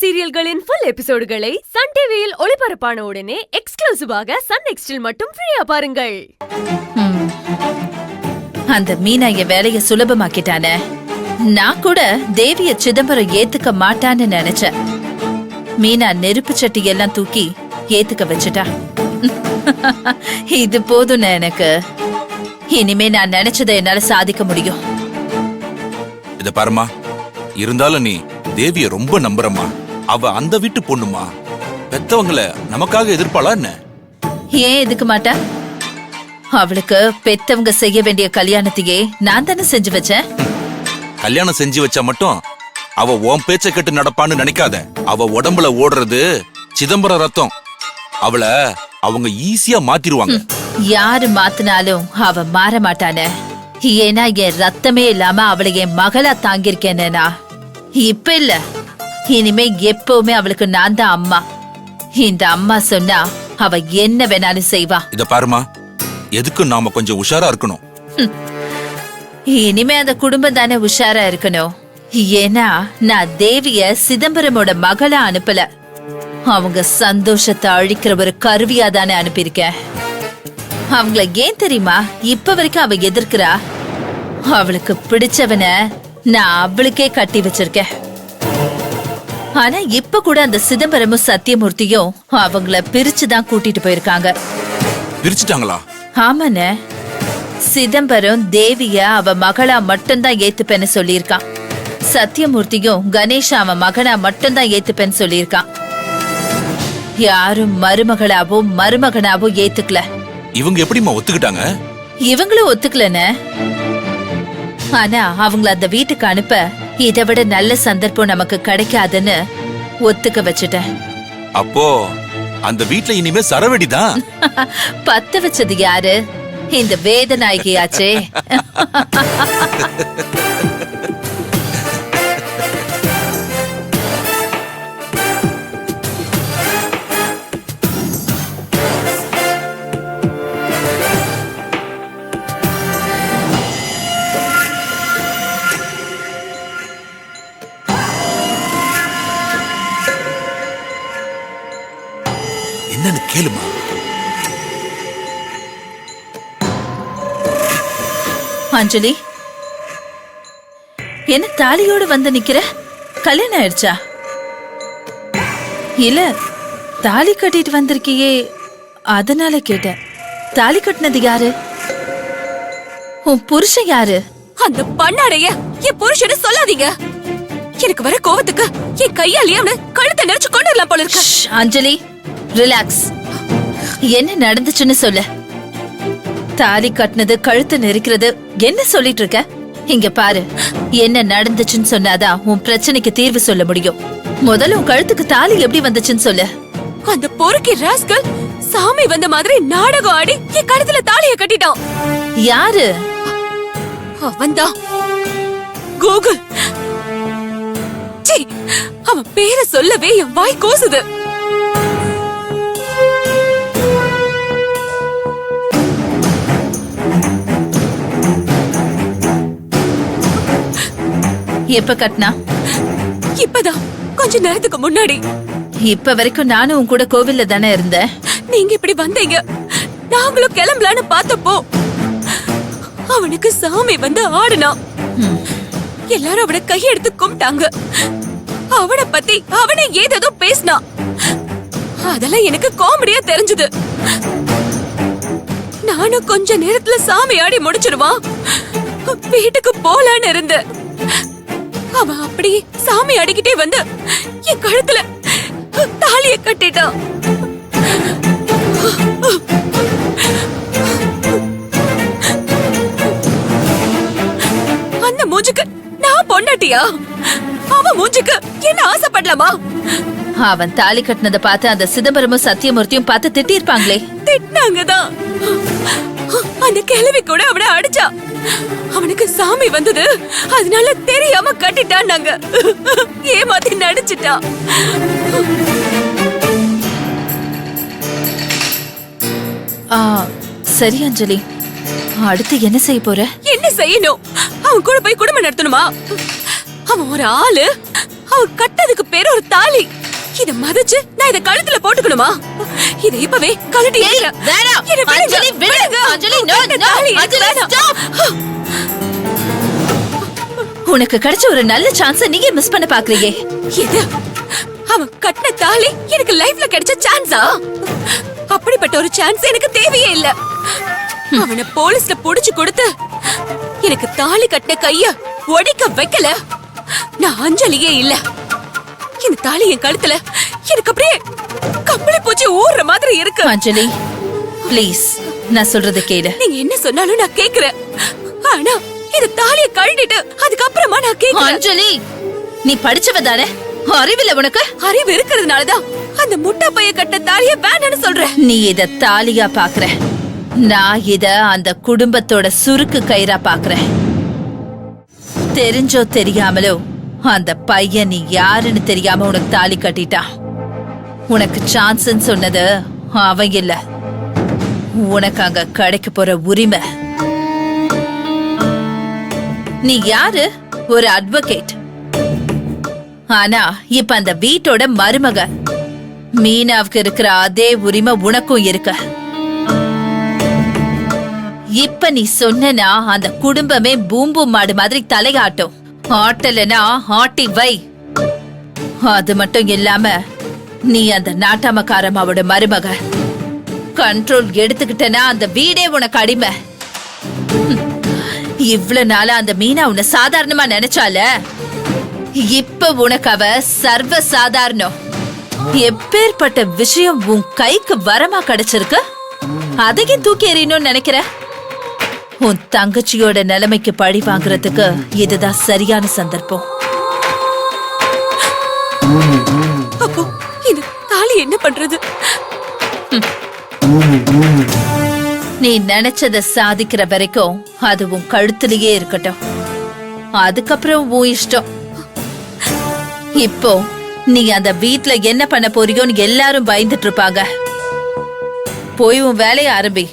சீரியல்களின் full எபிசோடுகளை Sun டிவியில் ஒளிபரப்பான உடனே எக்ஸ்க்ளூசிவாக சன் நெக்ஸ்டில் மட்டும் ஃப்ரீயா பாருங்கள். அந்த மீனா என் வேலைய சுலபமாக்கிட்டானே. நான் கூட தேவிய சிதம்பரம் ஏத்துக்க மாட்டான்னு நினைச்சேன். மீனா நெருப்பு சட்டி எல்லாம் தூக்கி ஏத்துக்க வச்சுட்டா. இது போதும் எனக்கு. இனிமே நான் நினைச்சதை என்னால சாதிக்க முடியும். இத பாருமா, இருந்தாலும் நீ தேவிய ரொம்ப நம்புறமா. அவ அந்த வீட்டு பொண்ணுமா, பெத்தவங்களை நமக்காக எதிர்ப்பாளா என்ன? ஏன் எதுக்க மாட்டா? அவளுக்கு பெத்தவங்க செய்ய வேண்டிய கல்யாணத்தையே நான் தானே செஞ்சு வச்சேன். கல்யாணம் செஞ்சு வச்சா மட்டும் அவ உன் பேச்ச கேட்டு நடப்பான்னு நினைக்காத. அவ உடம்புல ஓடுறது சிதம்பரம் ரத்தம். அவள அவங்க ஈஸியா மாத்திருவாங்க. யாரு மாத்தினாலும் அவ மாற மாட்டானே. ஏன்னா என் ரத்தமே இல்லாம அவளை என் மகளா தாங்கியிருக்கேனா. இப்ப இல்ல, இனிமே எப்பவுமே அவளுக்கு நான் தான் அம்மா. இந்த அம்மா சொன்னா அவ என்ன வேணாலும் செய்வா. இத பாருமா, எதுக்கும் நாம கொஞ்சம் உஷாரா இருக்கணும். இனிமே அந்த குடும்பம் தானே உஷாரா இருக்கணும். ஏன்னா நான் தேவிய சிதம்பரமோட மகளா அனுப்பல, அவங்க சந்தோஷத்தை அழிக்கிற ஒரு கருவியா தானே அனுப்பியிருக்கேன். அவங்கள ஏன் தெரியுமா இப்ப வரைக்கும் அவ எதிர்க்கிறா? அவளுக்கு பிடிச்சவன நான் அவளுக்கே கட்டி வச்சிருக்கேன். ஆனா இப்ப கூட அந்த சிதம்பரமும் சத்தியமூர்த்தியும் அவங்கள பிரிச்சுதான் கூட்டிட்டு போயிருக்காங்க. பிரிச்சுட்டாங்களா? ஆமாண்ணே. சிதம்பரம் தேவிய அவ மகளா மட்டும்தான் ஏத்துப்பேன்னு சொல்லியிருக்கான். சத்தியமூர்த்தியும் கணேஷ் அவன் மகனா மட்டும்தான் ஏத்துப்பேன்னு சொல்லியிருக்கான். யாரும் மருமகளாவோ மருமகனாவோ ஏத்துக்கல. இவங்க எப்படிமா ஒத்துக்கிட்டாங்க? இவங்களும் ஒத்துக்கலன்னு. ஆனா அவங்கள அந்த வீட்டுக்கு அனுப்ப இதை விட நல்ல சந்தர்ப்பம் நமக்கு கிடைக்காதுன்னு ஒத்துக்க வச்சுட்டேன். அப்போ அந்த வீட்ல இனிமே சரவெடிதான். பத்த வச்சது யாரு? இந்த வேதநாயகியாச்சே. என்னன்னு கேளுமா. அஞ்சலி, என்ன தாலியோடு வந்து நிக்கிற? கல்யாணம் ஆயிடுச்சா? இல்ல, தாலி கட்டிட்டு வந்திருக்கியே அதனால கேட்டேன். தாலி கட்டினது யாரு? உன் புருஷன் யாரு? அந்த பண்ணாடைய என் புருஷனை சொல்லாதீங்க. எனக்கு வர கோவத்துக்கு என் கையாலேயே அவனை கழுத்தை நெரிச்சு கொண்டுடலாம் போல இருக்கு. அஞ்சலி, ரிலாக்ஸ். என்ன நடந்துச்சுன்னு சொல்லு. தாலி கட்டினது, கழுத்து நெரிக்கிறது என்ன சொல்லிட்டு இருக்க? இங்க பாரு, என்ன நடந்துச்சுன்னு சொன்னாதான் உன் பிரச்சனைக்கு தீர்வு சொல்ல முடியும். முதல்ல உன் கழுத்துக்கு தாலி எப்படி வந்துச்சுன்னு சொல்லு. அந்த பொறுக்கி ராஸ்கல் சாமி வந்த மாதிரி நாடகம் ஆடி என் கழுத்துல தாலியை கட்டிட்டான். யாரு? அவன்தான் கூகுள். அவன் பேரை சொல்லவே என் வாய் கூசுது. எப்ப கட்டினா? இப்பதான் கொஞ்ச நேரத்துக்கு முன்னாடி. இப்ப வரைக்கும் நானும் உன் கூட கோவில்ல தானே இருந்தேன். நீங்க இப்படி வந்தீங்க, நாங்களும் கிளம்பலான்னு பார்த்தப்போ அவனுக்கு சாமி வந்து ஆடுனான். எல்லாரும் அவனை கையெடுத்து கும்பிட்டாங்க. அவனை பத்தி அவனை ஏதோ பேசினான். அதெல்லாம் எனக்கு காமெடியா தெரிஞ்சது. நானும் கொஞ்ச நேரத்துல சாமி ஆடி முடிச்சிருவான் வீட்டுக்கு போலான்னு இருந்தேன். அவன் அப்படி சாமி அடிக்கிட்டே வந்து என் கழுத்துல தாலியை கட்டிட்டான். அந்த மூஞ்சுக்கு நான் பொண்டாட்டியா? அவன் மூஞ்சுக்கு என்ன ஆசைப்படலாமா? அவன் தாலி கட்டினத பார்த்து அந்த சிதம்பரமும் சத்தியமூர்த்தியும் பார்த்து திட்டி இருப்பாங்களே. திட்டினாங்கதான். அந்த கிழவி கூட அவனை அடிச்சா. அவனுக்கு சாமி வந்தது, அதனால தெரியாம கட்டிட்டான்னாங்க. ஏமாத்தி நடிச்சிட்டா. சரி அஞ்சலி, அடுத்து என்ன செய்ய போற? என்ன செய்யணும்? அவன் கூட போய் குடும்பம் நடத்தணுமா? அவன் ஒரு ஆளு, அவ கட்டதுக்கு பேர் ஒரு தாலி. இத மதிச்சு நான் இத கழுத்துல போட்டுக்கணுமா? இத இப்பவே கழட்டி எறிறேன். வேணாம். இத விடுங்க. அஞ்சலி, விடுங்க. அஞ்சலி, no, no. அஞ்சலி, stop. உனக்கு கிடைச்ச ஒரு நல்ல சான்ஸ நீங்க மிஸ் பண்ண பாக்குறீங்க. இது அவன் கட்டின தாலி எனக்கு லைஃப்ல கிடைச்ச சான்ஸா? அப்படிப்பட்ட ஒரு சான்ஸ் எனக்கு தேவையே இல்ல. அவனை போலீஸ்ல புடிச்சு கொடுத்து எனக்கு தாலி கட்டின கைய ஒடிக்க வைக்கல நான் அஞ்சலியே இல்ல. இந்த தாலி என் கழுத்துல எனக்கு அப்படியே கம்பளி பூச்சி ஊறுற மாதிரி இருக்கு. அஞ்சலி, ப்ளீஸ் நான் சொல்றத கேளு. நீங்க என்ன சொன்னாலும் நான் கேக்குறேன். ஆனா இந்த தாலிய கழட்டிட்டு அதுக்கப்புறமா நான் கேக்குறேன். அஞ்சலி, நீ படிச்சவ தானே? அறிவில்ல உனக்கு? அறிவு இருக்கிறதுனாலதான் அந்த முட்டா பைய கட்ட தாலிய வேணான்னு சொல்றேன். நீ இத தாலியா பாக்குற, நான் இத அந்த குடும்பத்தோட சுருக்கு கயிறா பாக்குறேன். தெரிஞ்சோ தெரியாமலோ அந்த பையன் நீ யாருன்னு தெரியாம உனக்கு தாலி கட்டிட்டான். உனக்கு சான்ஸ்ன்னு சொன்னது அவன் இல்ல, உனக்கு அங்க கிடைக்க போற உரிமை. நீ யாரு? ஒரு அட்வொகேட். ஆனா இப்ப அந்த வீட்டோட மருமக. மீனாவுக்கு இருக்கிற அதே உரிமை உனக்கும் இருக்கு. இப்ப நீ சொன்னா அந்த குடும்பமே பூம்பு மாடு மாதிரி தலையாட்டும். ஆட்டலனா ஆட்டி வை. அது மட்டும் இல்லாம நீ அந்த நாட்டாமக்காரமாவோட மருமக. கண்ட்ரோல் எடுத்துக்கிட்டனா அந்த வீடே உனக்கு அடிமை. இவ்வளவு நாளா அந்த மீனா உன்னை சாதாரணமா நினைச்சால, இப்ப உனக்கு அவ சர்வ சாதாரணம். எப்பேற்பட்ட விஷயம் உன் கைக்கு வரமா கிடைச்சிருக்கு, அதையும் தூக்கி எறியணும்னு நினைக்கிற? உன் தங்கச்சியோட நிலைமைக்கு பழி வாங்குறதுக்கு இதுதான் சரியான சந்தர்ப்பம். அப்போ இந்த தாலி என்ன பண்றது? நீ நினைச்சத சாதிக்கிற வரைக்கும் அது உன் கழுத்திலேயே இருக்கட்டும். அதுக்கப்புறம் உன் இஷ்டம். இப்போ நீ அந்த வீட்ல என்ன பண்ண போறியோன்னு எல்லாரும் பயந்துட்டு இருப்பாங்க. போய் உன் வேலைய ஆரம்பி.